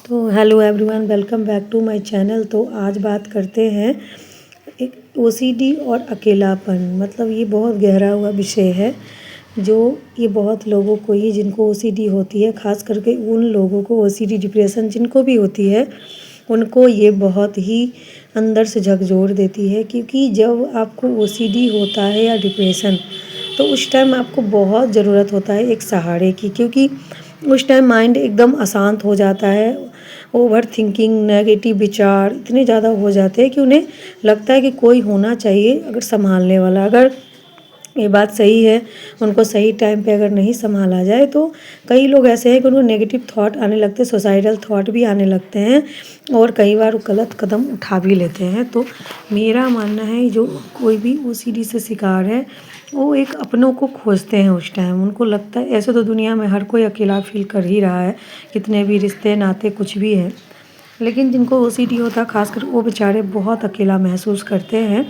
तो hello everyone, welcome back to my channel. तो आज बात करते हैं एक ओसीडी और अकेलापन। मतलब ये बहुत गहरा हुआ विषय है जो ये बहुत लोगों को ही जिनको ओसीडी होती है, ख़ास करके उन लोगों को ओसीडी डिप्रेशन जिनको भी होती है उनको ये बहुत ही अंदर से झकझोर देती है। क्योंकि जब आपको ओसीडी होता है या डिप्रेशन, तो उस टाइम आपको बहुत ज़रूरत होता है एक सहारे की। क्योंकि उस टाइम माइंड एकदम अशांत हो जाता है। ओवर थिंकिंग, नेगेटिव विचार इतने ज़्यादा हो जाते हैं कि उन्हें लगता है कि कोई होना चाहिए अगर संभालने वाला। अगर ये बात सही है, उनको सही टाइम पे अगर नहीं संभाला जाए तो कई लोग ऐसे हैं कि उनको नेगेटिव थॉट आने लगते हैं, सुसाइडल थॉट भी आने लगते हैं और कई बार वो गलत कदम उठा भी लेते हैं। तो मेरा मानना है जो कोई भी ओसीडी से शिकार है वो एक अपनों को खोजते हैं। उस टाइम उनको लगता है, ऐसे तो दुनिया में हर कोई अकेला फील कर ही रहा है, कितने भी रिश्ते नाते कुछ भी है, लेकिन जिनको ओसीडी होता है खासकर वो बेचारे बहुत अकेला महसूस करते हैं।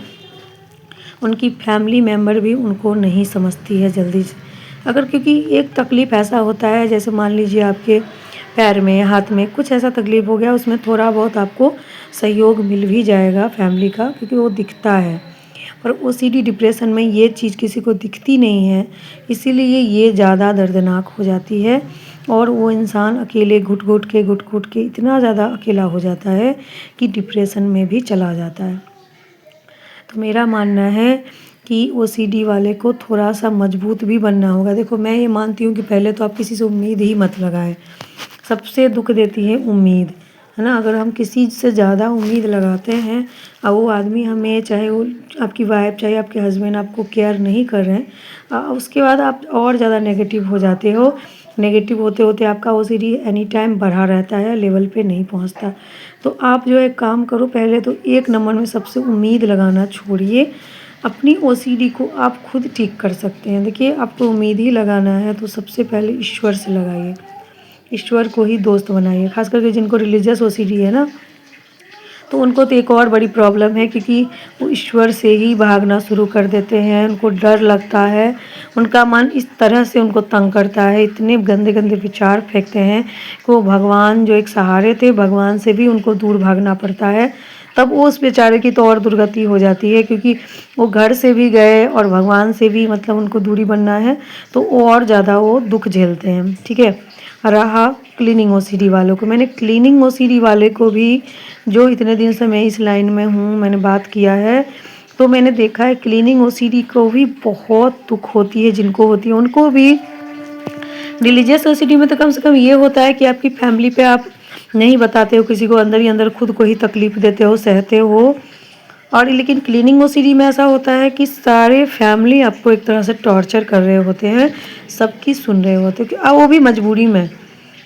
उनकी फैमिली मेम्बर भी उनको नहीं समझती है जल्दी से। अगर क्योंकि एक तकलीफ़ ऐसा होता है, जैसे मान लीजिए आपके पैर में, हाथ में कुछ ऐसा तकलीफ़ हो गया, उसमें थोड़ा बहुत आपको सहयोग मिल भी जाएगा फैमिली का, क्योंकि वो दिखता है। पर ओसीडी डिप्रेशन में ये चीज़ किसी को दिखती नहीं है, इसीलिए ये ज़्यादा दर्दनाक हो जाती है और वो इंसान अकेले घुट घुट के इतना ज़्यादा अकेला हो जाता है कि डिप्रेशन में भी चला जाता है। तो मेरा मानना है कि ओसीडी वाले को थोड़ा सा मजबूत भी बनना होगा। देखो, मैं ये मानती हूँ कि पहले तो आप किसी से उम्मीद ही मत लगाएं। सबसे दुख देती है उम्मीद, है ना। अगर हम किसी से ज़्यादा उम्मीद लगाते हैं और वो आदमी हमें, चाहे वो आपकी वाइफ चाहे आपके हस्बैंड, आपको केयर नहीं कर रहे हैं, उसके बाद आप और ज़्यादा नेगेटिव हो जाते हो। नेगेटिव होते होते आपका ओसीडी एनी टाइम बढ़ा रहता है, लेवल पे नहीं पहुंचता। तो आप जो एक काम करो, पहले तो एक नंबर में सबसे उम्मीद लगाना छोड़िए। अपनी ओसीडी को आप खुद ठीक कर सकते हैं। देखिए, आपको उम्मीद ही लगाना है तो सबसे पहले ईश्वर से लगाइए, ईश्वर को ही दोस्त बनाइए। खास करके जिनको रिलीजियस ओसीडी है ना, तो उनको तो एक और बड़ी प्रॉब्लम है, क्योंकि वो ईश्वर से ही भागना शुरू कर देते हैं। उनको डर लगता है, उनका मन इस तरह से उनको तंग करता है, इतने गंदे गंदे विचार फेंकते हैं कि वो भगवान जो एक सहारे थे, भगवान से भी उनको दूर भागना पड़ता है। तब वो उस बेचारे की तो और दुर्गति हो जाती है, क्योंकि वो घर से भी गए और भगवान से भी मतलब उनको दूरी बनना है, तो और ज़्यादा वो दुख झेलते हैं। ठीक है। रहा क्लीनिंग ओसीडी वालों को, मैंने क्लीनिंग ओसीडी वाले को भी, जो इतने दिन से मैं इस लाइन में हूँ, मैंने बात किया है, तो मैंने देखा है क्लीनिंग ओसीडी को भी बहुत दुख होती है। जिनको होती है उनको भी। रिलीजियस ओसीडी में तो कम से कम ये होता है कि आपकी फैमिली पे आप नहीं बताते हो किसी को, अंदर ही अंदर खुद को ही तकलीफ़ देते हो, सहते हो। और लेकिन क्लीनिंग ओसीडी में ऐसा होता है कि सारे फैमिली आपको एक तरह से टॉर्चर कर रहे होते हैं, सबकी सुन रहे होते हैं, कि वो भी मजबूरी में।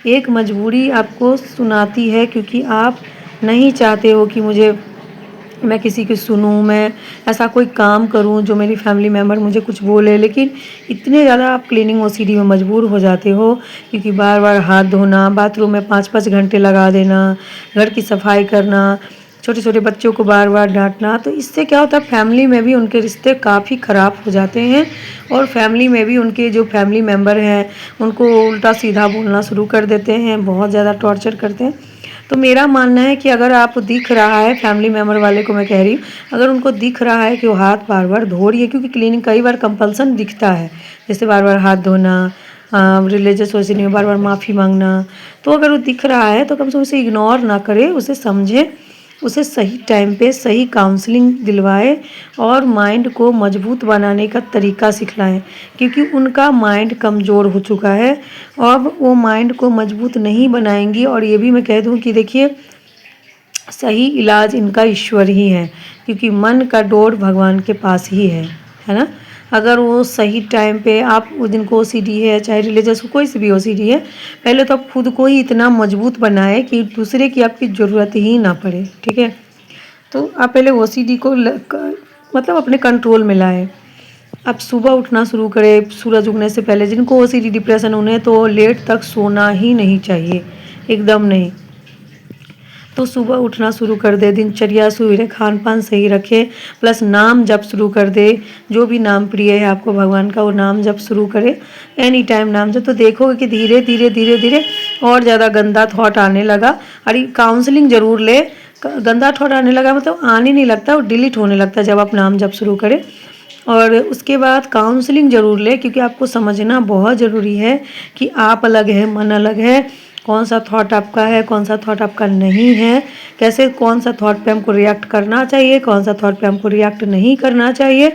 एक मजबूरी आपको सुनाती है, क्योंकि आप नहीं चाहते हो कि मैं किसी की सुनूं, मैं ऐसा कोई काम करूं जो मेरी फैमिली मेम्बर मुझे कुछ बोले। लेकिन इतने ज़्यादा आप क्लीनिंग ओसीडी में मजबूर हो जाते हो, क्योंकि बार बार हाथ धोना, बाथरूम में 5-5 घंटे लगा देना, घर की सफाई करना, छोटे छोटे बच्चों को बार बार डांटना, तो इससे क्या होता है, फैमिली में भी उनके रिश्ते काफ़ी ख़राब हो जाते हैं और फैमिली में भी उनके जो फैमिली मेम्बर हैं उनको उल्टा सीधा बोलना शुरू कर देते हैं, बहुत ज़्यादा टॉर्चर करते हैं। तो मेरा मानना है कि अगर आप दिख रहा है, फैमिली मेम्बर वाले को मैं कह रही हूँ, अगर उनको दिख रहा है कि वो हाथ बार बार धो रही है, क्योंकि क्लीनिंग कई बार कंपल्सन दिखता है, जैसे बार बार हाथ धोना, रिलीजियस ओसीडी में बार बार माफ़ी मांगना, तो अगर वो दिख रहा है तो कम से कम उसे इग्नोर ना करे, उसे समझे, उसे सही टाइम पे सही काउंसलिंग दिलवाए और माइंड को मजबूत बनाने का तरीका सिखलाएं। क्योंकि उनका माइंड कमज़ोर हो चुका है, अब वो माइंड को मजबूत नहीं बनाएंगी। और ये भी मैं कह दूं कि देखिए, सही इलाज इनका ईश्वर ही है, क्योंकि मन का डोर भगवान के पास ही है ना। अगर वो सही टाइम पे, आप जिनको ओसीडी है, चाहे रिलीजियस को, कोई सी भी ओसीडी है, पहले तो आप खुद को ही इतना मजबूत बनाए कि दूसरे की आपकी ज़रूरत ही ना पड़े। ठीक है। तो आप पहले ओसीडी को मतलब अपने कंट्रोल में लाएं। आप सुबह उठना शुरू करें सूरज उगने से पहले। जिनको ओसीडी डिप्रेशन, उन्हें तो लेट तक सोना ही नहीं चाहिए, एकदम नहीं। तो सुबह उठना शुरू कर दे, दिनचर्या सवेरे खान पान सही रखे, प्लस नाम जप शुरू कर दे। जो भी नाम प्रिय है आपको भगवान का, वो नाम जप शुरू करे, एनी टाइम नाम जप। तो देखोगे कि धीरे धीरे धीरे धीरे और ज़्यादा गंदा थॉट आने लगा। और ये काउंसलिंग ज़रूर ले। गंदा थॉट आने लगा मतलब आने नहीं लगता, वो डिलीट होने लगता है जब आप नाम जप शुरू करें। और उसके बाद काउंसलिंग ज़रूर ले, क्योंकि आपको समझना बहुत ज़रूरी है कि आप अलग है, मन अलग है, कौन सा थॉट आपका है, कौन सा थॉट आपका नहीं है, कैसे कौन सा थॉट पे हमको रिएक्ट करना चाहिए, कौन सा थॉट पे हमको रिएक्ट नहीं करना चाहिए।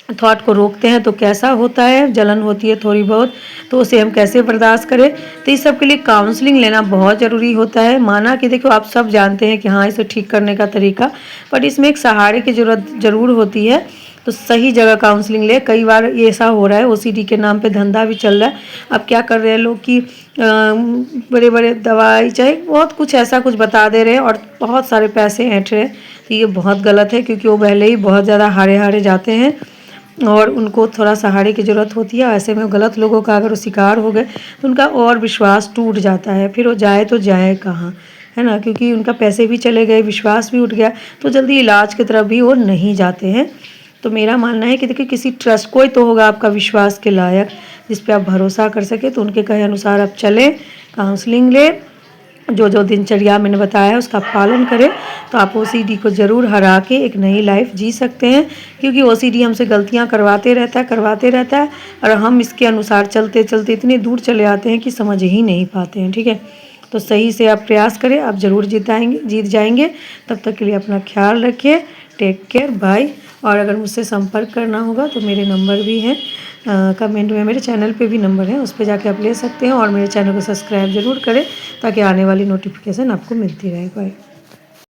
थॉट को रोकते हैं तो कैसा होता है, जलन होती है थोड़ी बहुत, तो उसे हम कैसे बर्दाश्त करें। तो इस सब के लिए काउंसलिंग लेना बहुत ज़रूरी होता है। माना कि देखो आप सब जानते हैं कि हाँ इसे ठीक करने का तरीका, बट इसमें एक सहारे की ज़रूरत ज़रूर होती है। तो सही जगह काउंसलिंग ले। कई बार ये ऐसा हो रहा है ओसीडी के नाम पे धंधा भी चल रहा है। अब क्या कर रहे हैं लोग कि बड़े बड़े दवाई चाहे बहुत कुछ ऐसा कुछ बता दे रहे हैं और बहुत सारे पैसे ऐंठ रहे हैं। तो ये बहुत गलत है, क्योंकि वो पहले ही बहुत ज़्यादा हारे हारे जाते हैं और उनको थोड़ा सहारे की ज़रूरत होती है। ऐसे में गलत लोगों का अगर वो शिकार हो गए तो उनका और विश्वास टूट जाता है, फिर वो जाए तो जाए कहाँ, है ना, क्योंकि उनका पैसे भी चले गए, विश्वास भी उठ गया, तो जल्दी इलाज की तरफ भी वो नहीं जाते हैं। तो मेरा मानना है कि देखिए किसी ट्रस्ट कोई तो होगा आपका विश्वास के लायक जिस पे आप भरोसा कर सके, तो उनके कहे अनुसार आप चलें, काउंसलिंग लें, जो जो दिनचर्या मैंने बताया है उसका पालन करें, तो आप ओसीडी को ज़रूर हरा के एक नई लाइफ जी सकते हैं। क्योंकि ओसीडी हमसे गलतियां करवाते रहता है और हम इसके अनुसार चलते चलते इतने दूर चले आते हैं कि समझ ही नहीं पाते हैं। ठीक है, तो सही से आप प्रयास करें, आप ज़रूर जीत जाएंगे। तब तक के लिए अपना ख्याल रखिए। Take care, bye. और अगर मुझसे संपर्क करना होगा तो मेरे नंबर भी हैं कमेंट में, मेरे चैनल पे भी नंबर है, उस पर जाके आप ले सकते हैं। और मेरे चैनल को सब्सक्राइब ज़रूर करें ताकि आने वाली नोटिफिकेशन आपको मिलती रहे। बाय।